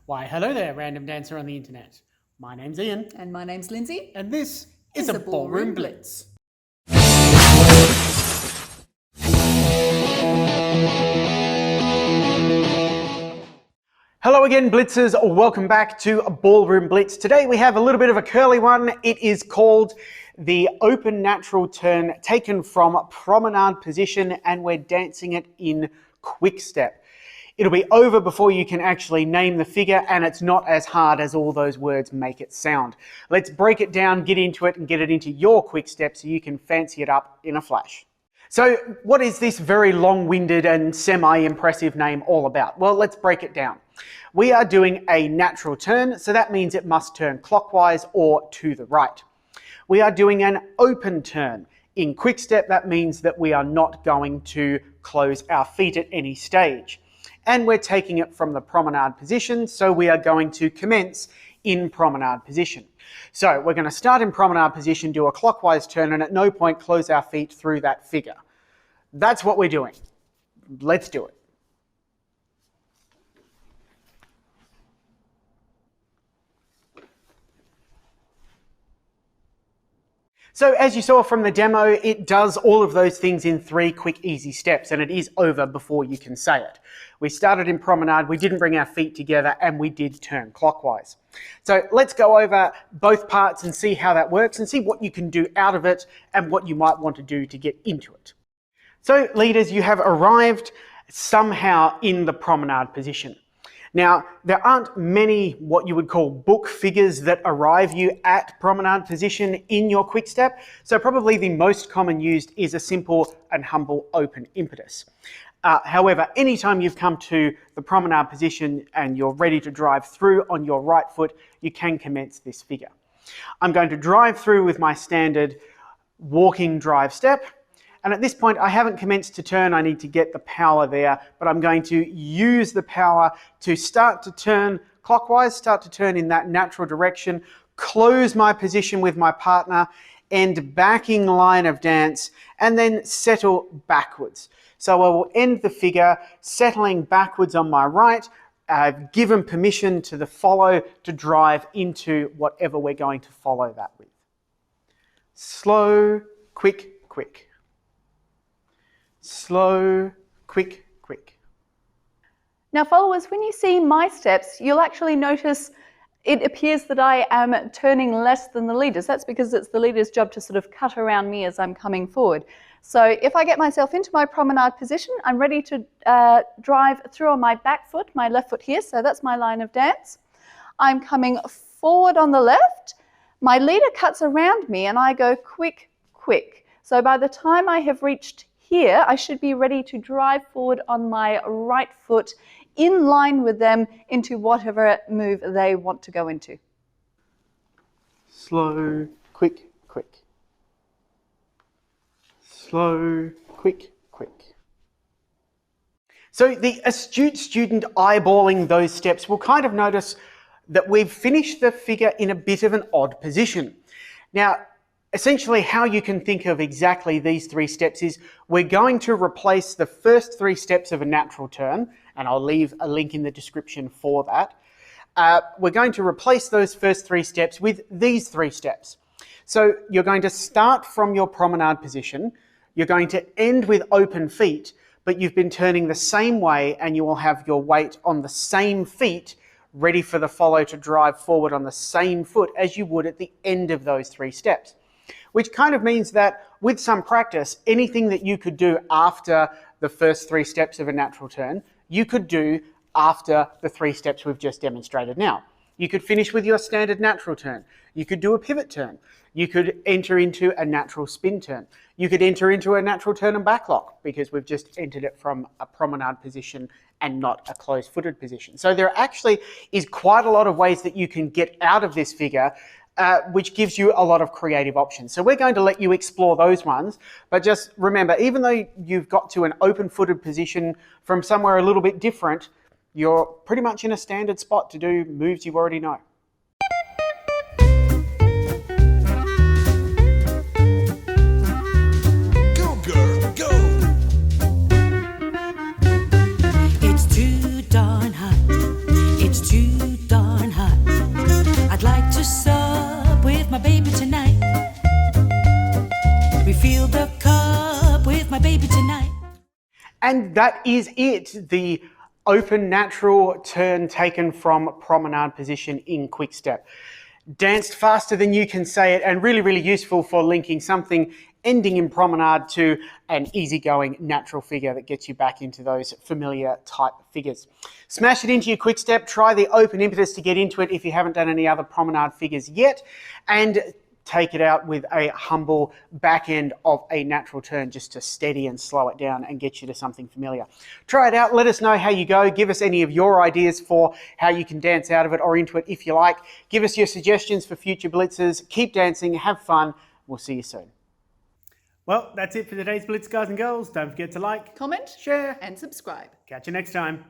Why, hello there, random dancer on the internet. My name's Ian. And my name's Lindsay. And this is a Ballroom Blitz. Hello again, Blitzers. Welcome back to a Ballroom Blitz. Today we have a little bit of a curly one. It is called the Open Natural Turn, taken from Promenade Position, and we're dancing it in Quickstep. It'll be over before you can actually name the figure, and it's not as hard as all those words make it sound. Let's break it down, get into it, and get it into your Quickstep so you can fancy it up in a flash. So what is this very long-winded and semi-impressive name all about? Well, let's break it down. We are doing a natural turn, so that means it must turn clockwise or to the right. We are doing an open turn. In Quickstep, that means that we are not going to close our feet at any stage. And we're taking it from the promenade position, so we are going to commence in promenade position. So we're going to start in promenade position, do a clockwise turn, and at no point close our feet through that figure. That's what we're doing. Let's do it. So as you saw from the demo, it does all of those things in 3 quick, easy steps, and it is over before you can say it. We started in promenade, we didn't bring our feet together, and we did turn clockwise. So let's go over both parts and see how that works and see what you can do out of it and what you might want to do to get into it. So leaders, you have arrived somehow in the promenade position. Now, there aren't many what you would call book figures that arrive you at promenade position in your Quickstep, so probably the most common used is a simple and humble open impetus. However, anytime you've come to the promenade position and you're ready to drive through on your right foot, you can commence this figure. I'm going to drive through with my standard walking drive step. And at this point, I haven't commenced to turn. I need to get the power there, but I'm going to use the power to start to turn clockwise, start to turn in that natural direction, close my position with my partner, end backing line of dance, and then settle backwards. So I will end the figure settling backwards on my right. I've given permission to the follow to drive into whatever we're going to follow that with. Slow, quick, quick. Slow, quick, quick. Now followers, when you see my steps, you'll actually notice it appears that I am turning less than the leaders. That's because it's the leader's job to sort of cut around me as I'm coming forward. So if I get myself into my promenade position, I'm ready to drive through on my back foot, my left foot here, so that's my line of dance. I'm coming forward on the left. My leader cuts around me and I go quick, quick. So by the time I have reached here, I should be ready to drive forward on my right foot in line with them into whatever move they want to go into. Slow, quick, quick. Slow, quick, quick. So the astute student eyeballing those steps will kind of notice that we've finished the figure in a bit of an odd position. Now, essentially, how you can think of exactly these 3 steps is we're going to replace the first 3 steps of a natural turn, and I'll leave a link in the description for that. We're going to replace those first 3 steps with these 3 steps. So you're going to start from your promenade position, you're going to end with open feet, but you've been turning the same way and you will have your weight on the same feet ready for the follow to drive forward on the same foot as you would at the end of those 3 steps. Which kind of means that with some practice, anything that you could do after the first 3 steps of a natural turn, you could do after the 3 steps we've just demonstrated now. You could finish with your standard natural turn. You could do a pivot turn. You could enter into a natural spin turn. You could enter into a natural turn and backlock because we've just entered it from a promenade position and not a closed-footed position. So there actually is quite a lot of ways that you can get out of this figure, which gives you a lot of creative options. So we're going to let you explore those ones, but just remember, even though you've got to an open-footed position from somewhere a little bit different, you're pretty much in a standard spot to do moves you already know. Go, girl, go! It's too darn hot. It's too And that is it. The open natural turn taken from Promenade Position in Quickstep. Danced faster than you can say it, and really, really useful for linking something ending in promenade to an easygoing natural figure that gets you back into those familiar type figures. Smash it into your Quickstep, try the open impetus to get into it if you haven't done any other promenade figures yet, and take it out with a humble back end of a natural turn just to steady and slow it down and get you to something familiar. Try it out, let us know how you go, give us any of your ideas for how you can dance out of it or into it if you like. Give us your suggestions for future blitzes. Keep dancing, have fun, we'll see you soon. Well, that's it for today's Blitz, guys and girls. Don't forget to like, Comment, share, and subscribe. catch you next time.